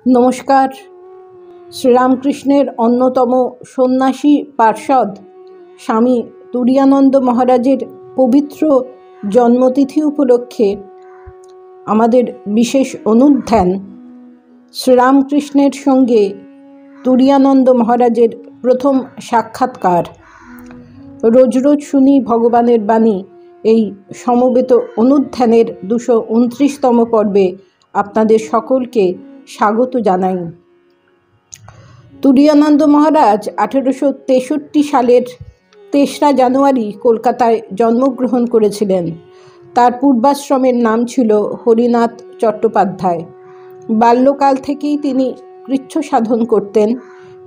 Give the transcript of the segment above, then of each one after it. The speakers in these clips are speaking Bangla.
নমস্কার। শ্রীরামকৃষ্ণের অন্যতম সন্ন্যাসী পার্ষদ স্বামী তুরীয়ানন্দ মহারাজের পবিত্র জন্মতিথি উপলক্ষে আমাদের বিশেষ অনুধ্যান শ্রীরামকৃষ্ণের সঙ্গে তুরীয়ানন্দ মহারাজের প্রথম সাক্ষাৎকার। রোজ রোজ শুনি ভগবানের বাণী এই সমবেত অনুধ্যানের 229তম পর্বে আপনাদের সকলকে স্বাগত জানাই। তুরীয়ানন্দ মহারাজ 1863 সালের 3রা জানুয়ারি কলকাতায় জন্মগ্রহণ করেছিলেন। তার পূর্বাশ্রমের নাম ছিল হরিনাথ চট্টোপাধ্যায়। বাল্যকাল থেকেই তিনি কৃচ্ছ সাধন করতেন।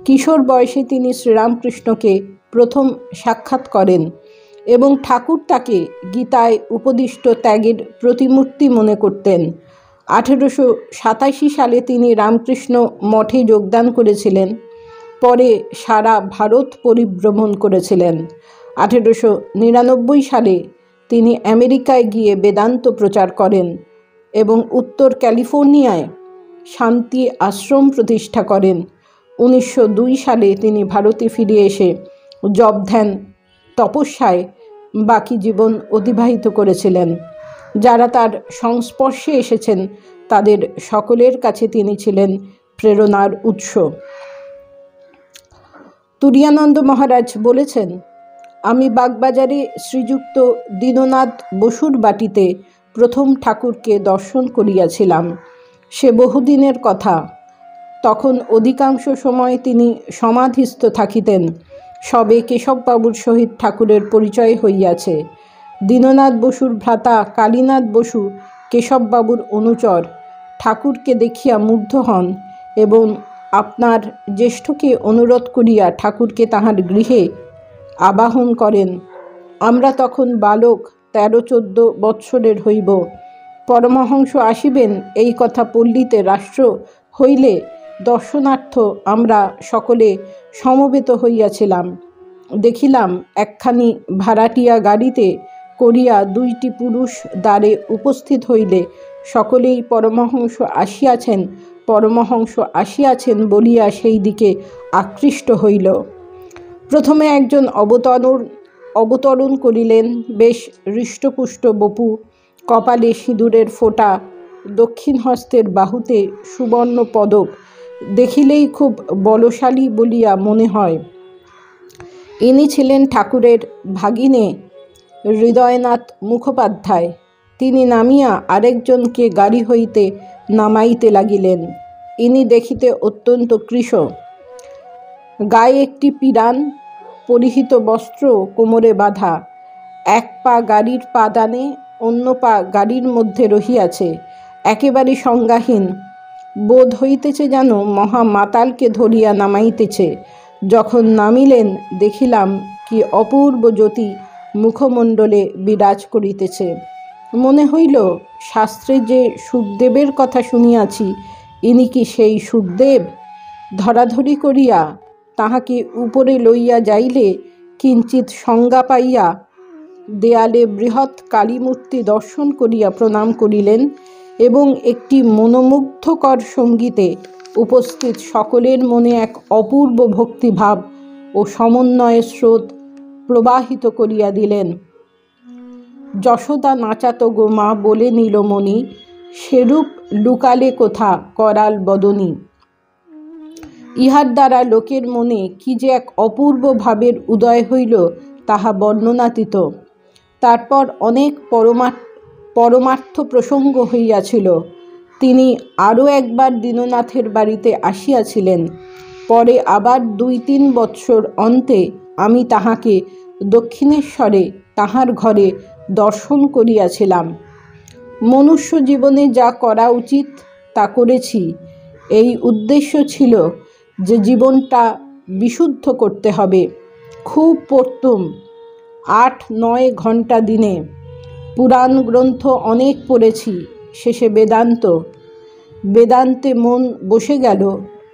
কিশোর বয়সে তিনি শ্রীরামকৃষ্ণকে প্রথম সাক্ষাৎ করেন এবং ঠাকুর তাকে গীতায় উপদিষ্ট ত্যাগের প্রতিমূর্তি মনে করতেন। 1887 সালে তিনি রামকৃষ্ণ মঠে যোগদান করেছিলেন। পরে সারা ভারত পরিভ্রমণ করেছিলেন। 1899 সালে তিনি আমেরিকায় গিয়ে বেদান্ত প্রচার করেন এবং উত্তর ক্যালিফোর্নিয়ায় শান্তি আশ্রম প্রতিষ্ঠা করেন। 1902 সালে তিনি ভারতে ফিরে এসে জপ ধ্যান তপস্যায় বাকি জীবন অতিবাহিত করেছিলেন। যারা তার সংস্পর্শে এসেছেন তাদের সকলের কাছে তিনি ছিলেন প্রেরণার উৎস। তুরীয়ানন্দ মহারাজ বলেছেন, আমি বাগবাজারে শ্রীযুক্ত দীননাথ বসুর বাটিতে প্রথম ঠাকুরকে দর্শন করিয়াছিলাম। সে বহুদিনের কথা। তখন অধিকাংশ সময় তিনি সমাধিস্থ থাকিতেন। সবে কেশববাবুর সহিত ঠাকুরের পরিচয় হইয়াছে। দীননাথ বসুর ভ্রাতা কালীনাথ বসু কেশববাবুর অনুচর। ঠাকুরকে দেখিয়া মুগ্ধ হন এবং আপনার জ্যেষ্ঠকে অনুরোধ করিয়া ঠাকুরকে তাহার গৃহে আবাহন করেন। আমরা তখন বালক, 13-14 বৎসরের হইব। পরমহংস আসিবেন এই কথা পল্লীতে রাষ্ট্র হইলে দর্শনার্থ আমরা সকলে সমবেত হইয়াছিলাম। দেখিলাম একখানি ভাড়াটিয়া গাড়িতে করিয়া 2টি পুরুষ দ্বারে উপস্থিত হইলে সকলেই পরমহংস আসিয়াছেন পরমহংস আসিয়াছেন বলিয়া সেই দিকে আকৃষ্ট হইল। প্রথমে একজন অবতরণ করিলেন। বেশ হৃষ্টপুষ্ট বপু, কপালে সিঁদুরের ফোঁটা, দক্ষিণ হস্তের বাহুতে সুবর্ণ পদক, দেখিলেই খুব বলশালী বলিয়া মনে হয়। ইনি ছিলেন ঠাকুরের ভাগিনে হৃদয়নাথ মুখোপাধ্যায়। তিনি নামিয়া আরেকজনকে গাড়ি হইতে নামাইতে লাগিলেন। ইনি দেখিতে অত্যন্ত কৃশ। গায়ে একটি পিরান, পরিহিত বস্ত্র কোমরে বাঁধা, এক পা গাড়ির পাদানে, অন্য পা গাড়ির মধ্যে রহিয়াছে, একেবারে সংজ্ঞাহীন। বোধ হইতেছে যেন মহা মাতালকে ধরিয়া নামাইতেছে। যখন নামিলেন দেখিলাম কি অপূর্ব জ্যোতি মুখমণ্ডলে বিরাজ করিতেছে। মনে হইল শাস্ত্রে যে সুখদেবের কথা শুনিয়াছি, ইনি কি সেই সুখদেব? ধরাধরি করিয়া তাহাকে উপরে লইয়া যাইলে কিঞ্চিৎ সংজ্ঞা পাইয়া দেয়ালে বৃহৎ কালীমূর্তি দর্শন করিয়া প্রণাম করিলেন এবং একটি মনোমুগ্ধকর সঙ্গীতে উপস্থিত সকলের মনে এক অপূর্ব ভক্তিভাব ও সমন্বয়ের স্রোত প্রবাহিত করিয়া দিলেন। যশোদা নাচাত গো মা বলে নীলমণি, সেরূপ লুকালে কোথা করাল বদনী। ইহার দ্বারা লোকের মনে কি যে এক অপূর্ব ভাবের উদয় হইল তাহা বর্ণনাতীত। তারপর অনেক পরমার্থ প্রসঙ্গ হইয়াছিল। তিনি আরও একবার দীননাথের বাড়িতে আসিয়াছিলেন। পরে আবার 2-3 বৎসর অন্তে আমি তাহাকে দক্ষিণেশ্বরে তাহার ঘরে দর্শন করিয়াছিলাম। মনুষ্য জীবনে যা করা উচিত তা করেছি। এই উদ্দেশ্য ছিল যে জীবনটা বিশুদ্ধ করতে হবে। খুব পড়তুম, 8-9 ঘন্টা দিনে। পুরাণ গ্রন্থ অনেক পড়েছি। শেষে বেদান্তে মন বসে গেল।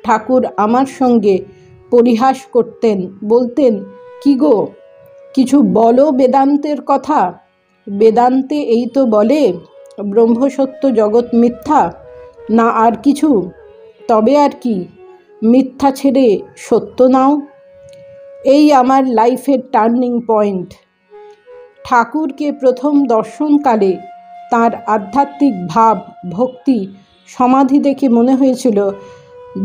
ঠাকুর আমার সঙ্গে পরিহাস করতেন, বলতেন, কি গো, কিছু বলো বেদান্তের কথা। বেদান্তে এই তো বলে ব্রহ্মসত্য জগৎ মিথ্যা, না আর কিছু। তবে আর কি, মিথ্যা ছেড়ে সত্য নাও। এই আমার লাইফের টার্নিং পয়েন্ট। ঠাকুরকে প্রথম দর্শনকালে তার আধ্যাত্মিক ভাব, ভক্তি, সমাধি দেখে মনে হয়েছিল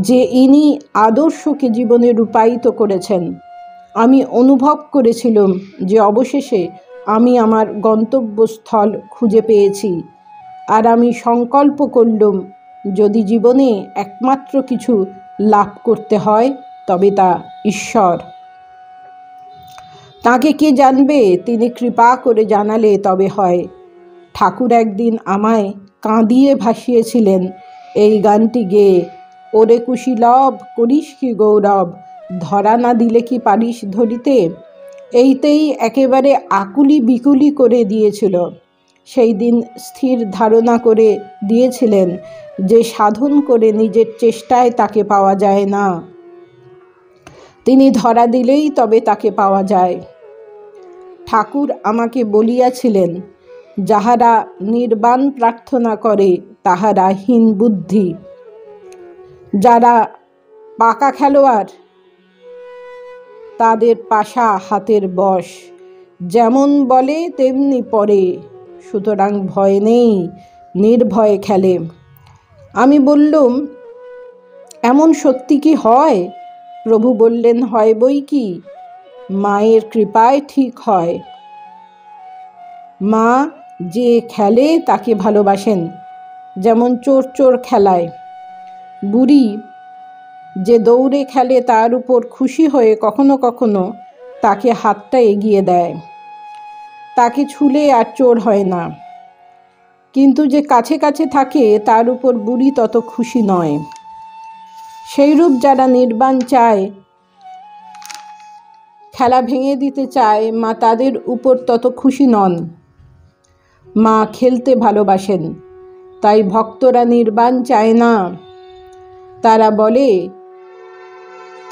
যে ইনি আদর্শকে জীবনে রূপায়িত করেছেন। আমি অনুভব করেছিলাম যে অবশেষে আমি আমার গন্তব্যস্থল খুঁজে পেয়েছি। আর আমি সংকল্প করলাম, যদি জীবনে একমাত্র কিছু লাভ করতে হয় তবে তা ঈশ্বর। তাকে কে জানবে, তিনি কৃপা করে জানালে তবে হয়। ঠাকুর একদিন আমায় কাঁদিয়ে ভাসিয়েছিলেন এই গানটি গেয়ে, ওরে কুশীলব করিস কি গৌরব, ধরা না দিলে কি পারিস ধরিতে। এইতেই একেবারে আকুলি বিকুলি করে দিয়েছিল। সেই দিন স্থির ধারণা করে দিয়েছিলেন যে সাধন করে নিজের চেষ্টায় তাকে পাওয়া যায় না, তিনি ধরা দিলেই তবে তাকে পাওয়া যায়। ঠাকুর আমাকে বলিয়াছিলেন, যাহারা নির্বাণ প্রার্থনা করে তাহারা হীন বুদ্ধি। যারা পাকা খেলোয়াড় তাদের পাশা হাতের বশ, যেমন বলে তেমনি পড়ে, সুতরাং ভয় নেই, নির্ভয়ে খেলে। আমি বললুম, এমন সত্যি কি হয়? প্রভু বললেন, হয় বই কি, মায়ের কৃপায় ঠিক হয়। মা যে খেলে তাকে ভালোবাসেন, যেমন চোর চোর খেলায়। বুড়ি যে দৌড়ে খেলে তার উপর খুশি হয়ে কখনো কখনো তাকে হাতটা এগিয়ে দেয়, তাকে ছুলে আর চোর হয় না। কিন্তু যে কাছে কাছে থাকে তার উপর বুড়ি তত খুশি নয়। সেইরূপ যারা নির্বাণ চায়, খেলা ভেঙে দিতে চায়, মা তাদের উপর তত খুশি নন। মা খেলতে ভালোবাসেন, তাই ভক্তরা নির্বাণ চায় না। তারা বলে,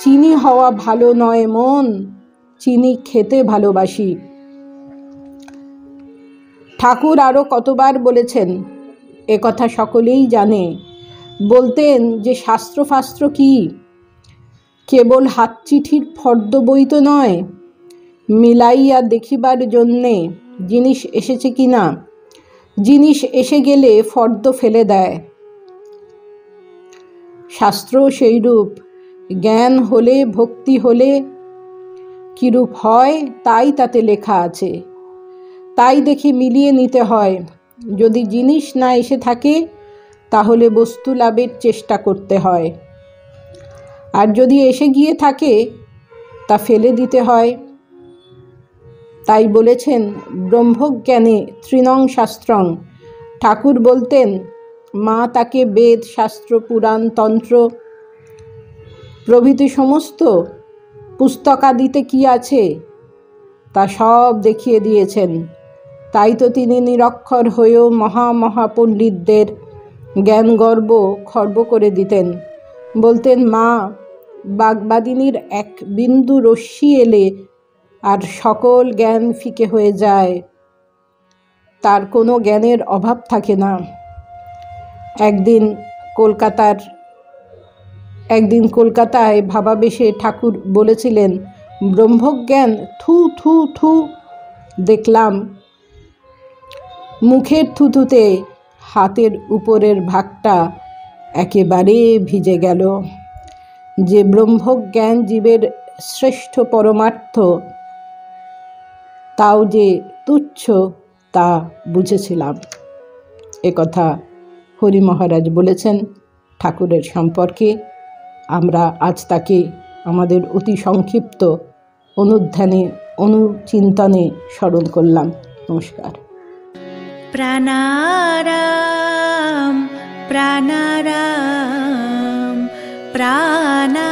চিনি হওয়া ভালো নয় মন, চিনি খেতে ভালোবাসি। ঠাকুর আরও কতবার বলেছেন, এ কথা সকলেই জানে। বলতেন যে শাস্ত্রফাস্ত্র কি, কেবল হাতচিঠির ফর্দ বই তো নয়, মিলাইয়া দেখিবার জন্যে জিনিস এসেছে কি না। জিনিস এসে গেলে ফর্দ ফেলে দেয়। শাস্ত্র সেইরূপ, জ্ঞান হলে, ভক্তি হলে কিরূপ হয় তাই তাতে লেখা আছে, তাই দেখে মিলিয়ে নিতে হয়। যদি জিনিস না এসে থাকে তাহলে বস্তু লাভের চেষ্টা করতে হয়, আর যদি এসে গিয়ে থাকে তা ফেলে দিতে হয়। তাই বলেছেন ব্রহ্মজ্ঞানে তৃণং শাস্ত্রং। ঠাকুর বলতেন, মা তাকে বেদ, শাস্ত্র, পুরাণ, তন্ত্র প্রভৃতি সমস্ত পুস্তকাদিতে কি আছে তা সব দেখিয়ে দিয়েছেন। তাই তো তিনি নিরক্ষর হয়েও মহা পণ্ডিতদের জ্ঞানগর্ব খর্ব করে দিতেন। বলতেন, মা, বাগবাদিনীর এক বিন্দু রশ্মি এলে আর সকল জ্ঞান ফিকে হয়ে যায়, তার কোনো জ্ঞানের অভাব থাকে না। একদিন কলকাতায় ভাবাবেশে ঠাকুর বলেছিলেন, ব্রহ্মজ্ঞান থু থু থু। দেখলাম মুখের থুথুতে হাতের উপরের ভাগটা একেবারে ভিজে গেল। যে ব্রহ্মজ্ঞান জীবের শ্রেষ্ঠ পরমার্থ, তাও যে তুচ্ছ তা বুঝেছিলাম। একথা হরি মহারাজ বলেছেন ঠাকুরের সম্পর্কে। আমরা আজ তাকে আমাদের অতি সংক্ষিপ্ত অনুচিন্তনে স্মরণ করলাম। নমস্কার। প্রাণারাম প্রাণারাম প্রাণা